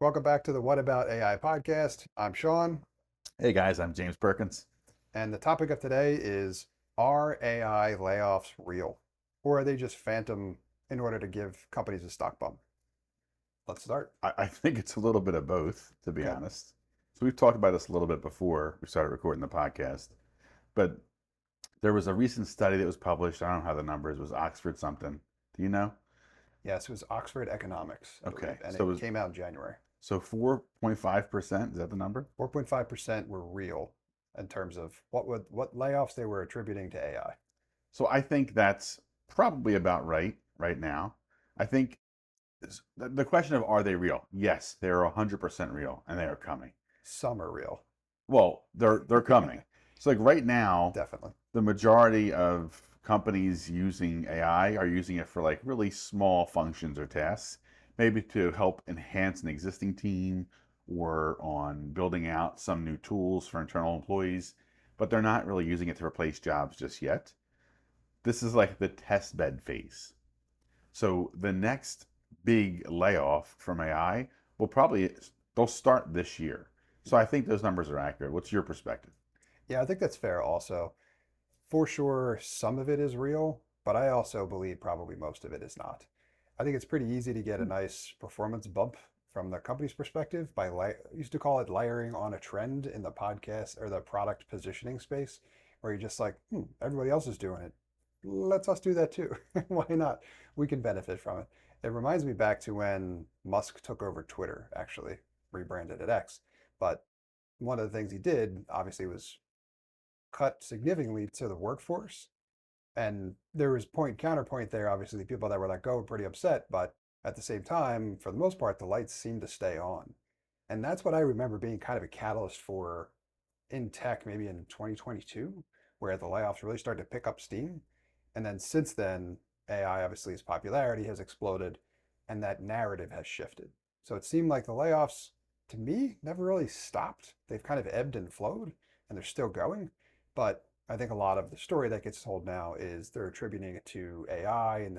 Welcome back to the What About AI podcast. I'm Sean, Hey guys, I'm James Perkins. and the topic of today is, are AI layoffs real? Or are they just phantom in order to give companies a stock bump? Let's start. I think it's a little bit of both, to be Okay. honest. So we've talked about this a little bit before we started recording the podcast, but there was a recent study that was published. I don't know how the numbers was Oxford something. Do you know? Yes, it was Oxford Economics, I believe, Okay, and so it it was came out in January. 4.5%. Is that the number? 4.5% were real in terms of what layoffs they were attributing to AI. So I think that's probably about right now. I think the question of are they real? Yes, they are 100% real, and they are coming. Some are real, Well, they're coming. So like right now, definitely. the majority of companies using AI are using it for like really small functions or tasks, maybe to help enhance an existing team or on building out some new tools for internal employees, but they're not really using it to replace jobs just yet. This is like the test bed phase. So the next big layoff from AI will probably they'll start this year. So I think those numbers are accurate. What's your perspective? Yeah, I think that's fair also. For sure, some of it is real, but I also believe probably most of it is not. I think it's pretty easy to get a nice performance bump from the company's perspective by used to call it layering on a trend in the podcast or the product positioning space, where you're just like, everybody else is doing it. Let's us do that too. Why not? We can benefit from it. It reminds me back to when Musk took over Twitter, actually, rebranded it X. But one of the things he did, obviously, was cut significantly to the workforce. And there was point counterpoint there. Obviously, the people that were let go were pretty upset, but at the same time, for the most part, the lights seemed to stay on. And that's what I remember being kind of a catalyst for in tech, maybe in 2022, where the layoffs really started to pick up steam. And then since then, AI obviously its popularity has exploded and that narrative has shifted. So it seemed like the layoffs, to me, never really stopped. They've kind of ebbed and flowed and they're still going. But I think a lot of the story that gets told now is they're attributing it to AI and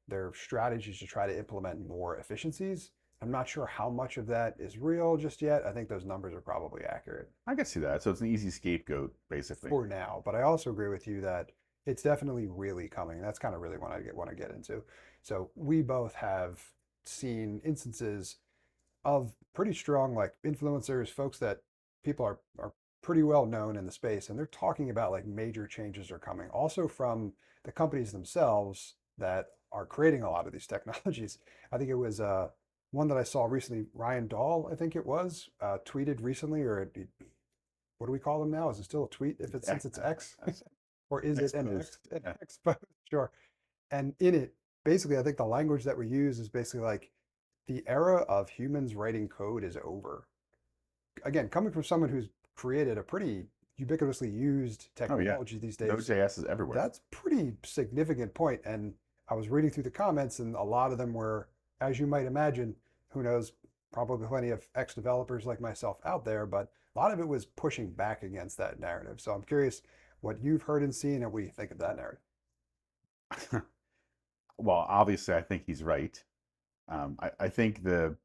their strategies to try to implement more efficiencies. I'm not sure how much of that is real just yet. I think those numbers are probably accurate I can see that. So it's an easy scapegoat, basically. for now. But I also agree with you that it's definitely really coming. That's kind of really what I want to get into. So we both have seen instances of pretty strong like influencers, folks that people are pretty well known in the space, and they're talking about like major changes are coming. Also from the companies themselves that are creating a lot of these technologies. I think it was one that I saw recently, Ryan Dahl, I think it was, tweeted recently, or what do we call them now? Is it still a tweet if it's since it's X? Or is it Ex an post. Yeah. X post? Sure. And in it, basically, I think the language that we use is basically like the era of humans writing code is over. Again, coming from someone who's created a pretty ubiquitously used Oh yeah. technology these days, Node.js is everywhere. that's pretty significant point. And I was reading through the comments, and a lot of them were, as you might imagine, who knows, probably plenty of ex developers like myself out there, but a lot of it was pushing back against that narrative. So I'm curious what you've heard and seen and what you think of that narrative. Well, obviously, I think he's right. I think the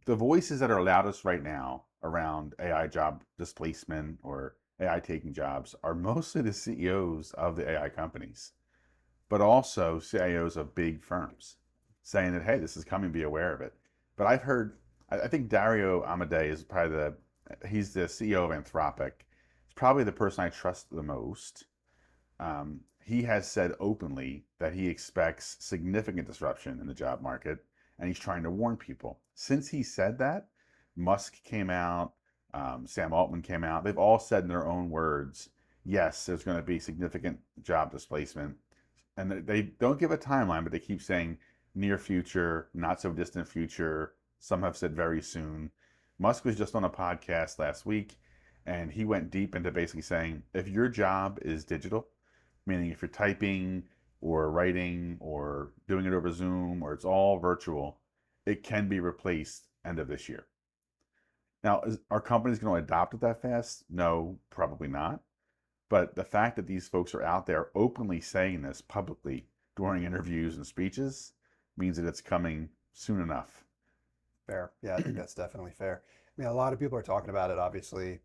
voices that are loudest right now around AI job displacement or AI taking jobs are mostly the CEOs of the AI companies, but also CIOs of big firms saying that, hey, this is coming, be aware of it. But I've heard, I think Dario Amodei is probably he's the CEO of Anthropic. He's probably the person I trust the most. He has said openly that he expects significant disruption in the job market, and he's trying to warn people. Since he said that, Musk came out, Sam Altman came out. They've all said in their own words, yes, there's going to be significant job displacement. And they don't give a timeline, but they keep saying near future, not so distant future. Some have said very soon. Musk was just on a podcast last week, and he went deep into basically saying if your job is digital, meaning if you're typing or writing or doing it over Zoom or it's all virtual, it can be replaced end of this year. Now, are companies going to adopt it that fast? No, probably not. But the fact that these folks are out there openly saying this publicly during interviews and speeches means that it's coming soon enough. Fair. Yeah, I think that's definitely fair. I mean, a lot of people are talking about it, obviously.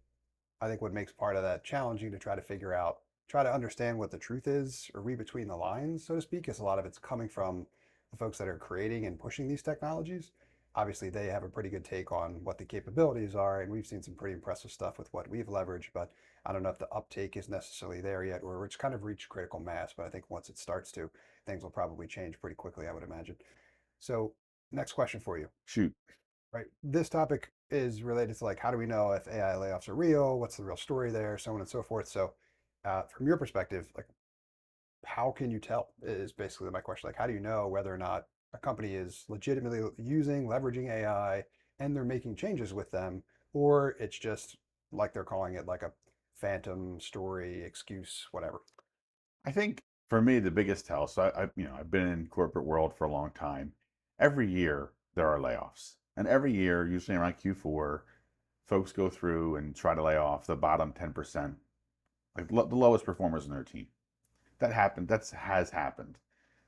I think what makes part of that challenging to try to figure out, try to understand what the truth is or read between the lines, so to speak, is a lot of it's coming from the folks that are creating and pushing these technologies. Obviously, they have a pretty good take on what the capabilities are, and we've seen some pretty impressive stuff with what we've leveraged, but I don't know if the uptake is necessarily there yet, or it's kind of reached critical mass. But I think once it starts to, things will probably change pretty quickly, I would imagine. So, next question for you. Shoot. Right. This topic is related to like how do we know if AI layoffs are real? What's the real story there? So on and so forth. So, from your perspective, like how can you tell? Is basically my question. Like, how do you know whether or not a company is legitimately using, leveraging AI, and they're making changes with them, or it's just like they're calling it like a phantom story, excuse, whatever. I think for me, the biggest tell, so I've been in corporate world for a long time. Every year there are layoffs. And every year, usually around Q4, folks go through and try to lay off the bottom 10%, like the lowest performers in their team. That happened. That has happened.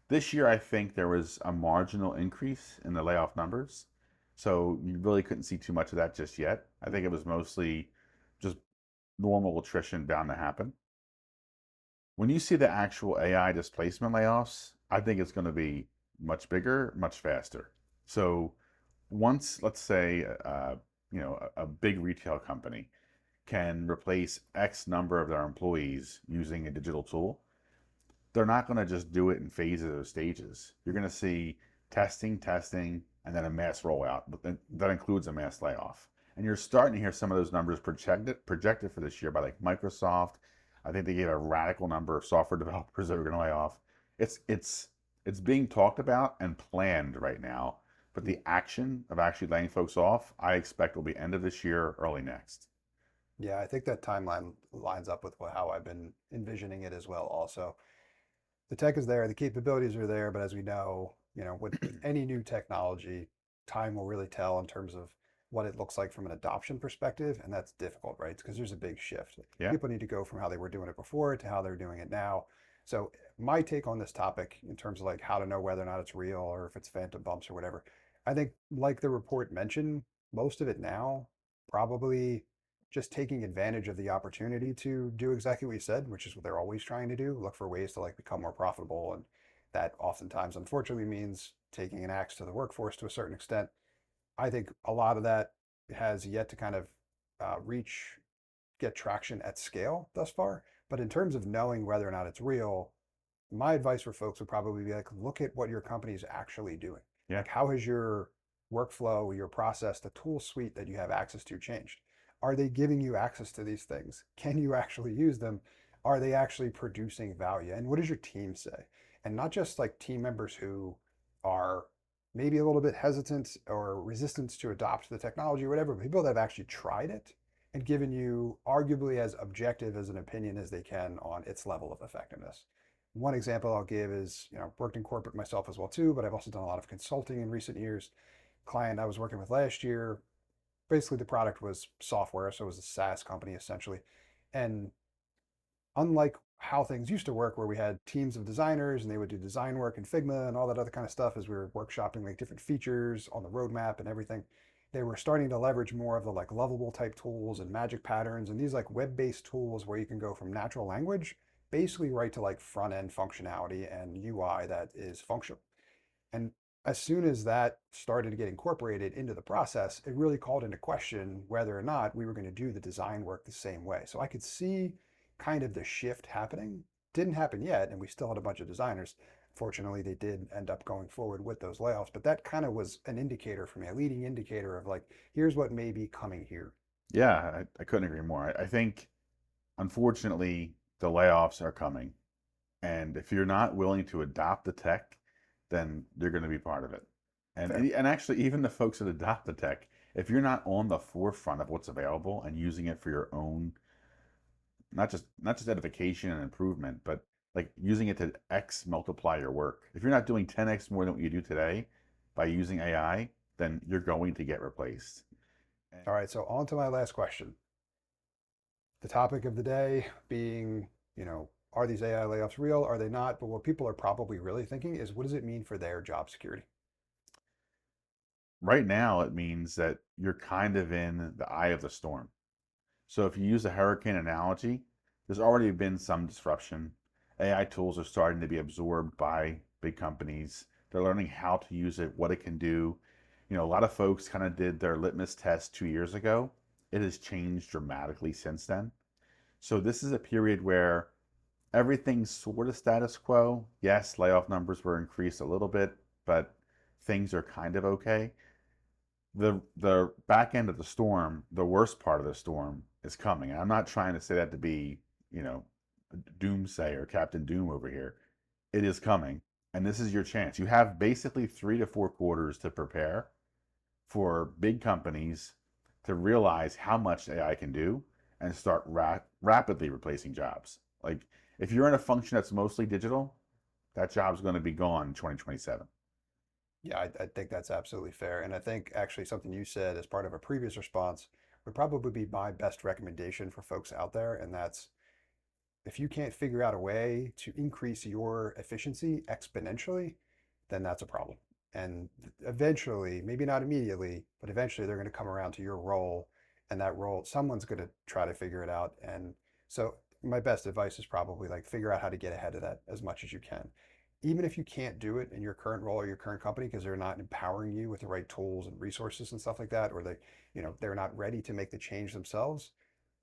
This year, I think there was a marginal increase in the layoff numbers. So you really couldn't see too much of that just yet. I think it was mostly just normal attrition bound to happen. When you see the actual AI displacement layoffs, I think it's going to be much bigger, much faster. So once, let's say, a big retail company can replace X number of their employees using a digital tool, they're not going to just do it in phases or stages. You're going to see testing, testing, and then a mass rollout. But that includes a mass layoff. And you're starting to hear some of those numbers projected for this year by like Microsoft. I think they gave a radical number of software developers that are going to lay off. It's being talked about and planned right now. But the action of actually laying folks off, I expect will be end of this year, early next. Yeah, I think that timeline lines up with how I've been envisioning it as well. Also, the tech is there, the capabilities are there, but as we know, with any new technology, time will really tell in terms of what it looks like from an adoption perspective, and that's difficult, right? Because there's a big shift. Yeah. People need to go from how they were doing it before to how they're doing it now. So my take on this topic in terms of like how to know whether or not it's real or if it's phantom bumps or whatever, I think like the report mentioned, most of it now probably just taking advantage of the opportunity to do exactly what you said, which is what they're always trying to do, look for ways to like become more profitable. And that oftentimes, unfortunately, means taking an axe to the workforce to a certain extent. I think a lot of that has yet to kind of reach, get traction at scale thus far. But in terms of knowing whether or not it's real, my advice for folks would probably be like, look at what your company is actually doing. Yeah. Like, how has your workflow, your process, the tool suite that you have access to changed? Are they giving you access to these things? Can you actually use them? Are they actually producing value? And what does your team say? And not just like team members who are maybe a little bit hesitant or resistant to adopt the technology or whatever, but people that have actually tried it and given you arguably as objective as an opinion as they can on its level of effectiveness. One example I'll give is, worked in corporate myself as well too, but I've also done a lot of consulting in recent years. Client I was working with last year, basically the product was software, so it was a SaaS company essentially. And unlike how things used to work, where we had teams of designers and they would do design work in Figma and all that other kind of stuff as we were workshopping like different features on the roadmap and everything, they were starting to leverage more of the like lovable type tools and magic patterns and these like web-based tools where you can go from natural language basically right to like front end functionality and UI that is functional. And as soon as that started to get incorporated into the process, it really called into question whether or not we were going to do the design work the same way. So I could see kind of the shift happening. Didn't happen yet, and we still had a bunch of designers. Fortunately, they did end up going forward with those layoffs, but that kind of was an indicator for me, a leading indicator of like, here's what may be coming here. Yeah, I couldn't agree more. I think, unfortunately, the layoffs are coming. And if you're not willing to adopt the tech, then you're going to be part of it. And Fair. and actually, even the folks that adopt the tech, if you're not on the forefront of what's available and using it for your own, not just edification and improvement, but like using it to X multiply your work. If you're not doing 10X more than what you do today by using AI, then you're going to get replaced. And All right, so on to my last question. The topic of the day being, are these AI layoffs real? Are they not? But what people are probably really thinking is what does it mean for their job security? right now it means that you're kind of in the eye of the storm. So if you use a hurricane analogy, there's already been some disruption. AI tools are starting to be absorbed by big companies. They're learning how to use it, what it can do. A lot of folks kind of did their litmus test 2 years ago. It has changed dramatically since then. So this is a period where everything's sort of status quo. Yes, layoff numbers were increased a little bit, but things are kind of okay. The back end of the storm, the worst part of the storm is coming. And I'm not trying to say that to be, you know, doomsay or Captain Doom over here. It is coming, and this is your chance. You have basically 3 to 4 quarters to prepare for big companies to realize how much AI can do and start rapidly replacing jobs. Like if you're in a function that's mostly digital, that job's going to be gone in 2027. Yeah, I think that's absolutely fair. And I think actually something you said as part of a previous response would probably be my best recommendation for folks out there. And that's if you can't figure out a way to increase your efficiency exponentially, then that's a problem. And eventually, maybe not immediately, but eventually they're going to come around to your role, and that role, someone's going to try to figure it out. And so, my best advice is probably like figure out how to get ahead of that as much as you can. Even if you can't do it in your current role or your current company because they're not empowering you with the right tools and resources and stuff like that, or they're not ready to make the change themselves,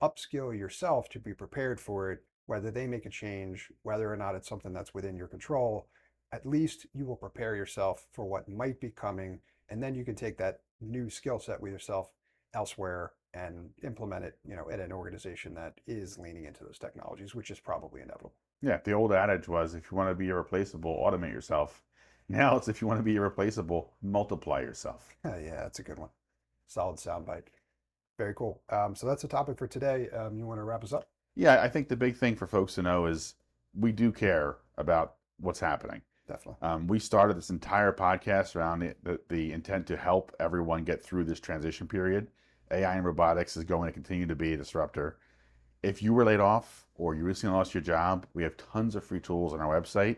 upskill yourself to be prepared for it, whether they make a change, whether or not it's something that's within your control. At least you will prepare yourself for what might be coming, and then you can take that new skill set with yourself elsewhere and implement it, at an organization that is leaning into those technologies, which is probably inevitable. Yeah, the old adage was if you want to be irreplaceable, automate yourself. Now it's if you want to be irreplaceable, multiply yourself. Yeah, that's a good one. Solid soundbite. Very cool. So that's the topic for today. You want to wrap us up? Yeah, I think the big thing for folks to know is we do care about what's happening. Definitely. We started this entire podcast around the intent to help everyone get through this transition period. AI and robotics is going to continue to be a disruptor. If you were laid off or you recently lost your job, we have tons of free tools on our website.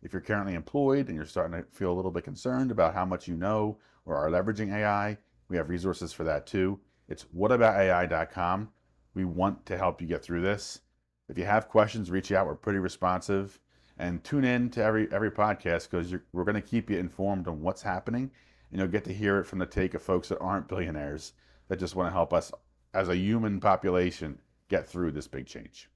If you're currently employed and you're starting to feel a little bit concerned about how much you know or are leveraging AI, we have resources for that too. It's whataboutai.com. We want to help you get through this. If you have questions, reach out. We're pretty responsive. And tune in to every podcast because we're going to keep you informed on what's happening. And you'll get to hear it from the take of folks that aren't billionaires that just want to help us as a human population get through this big change.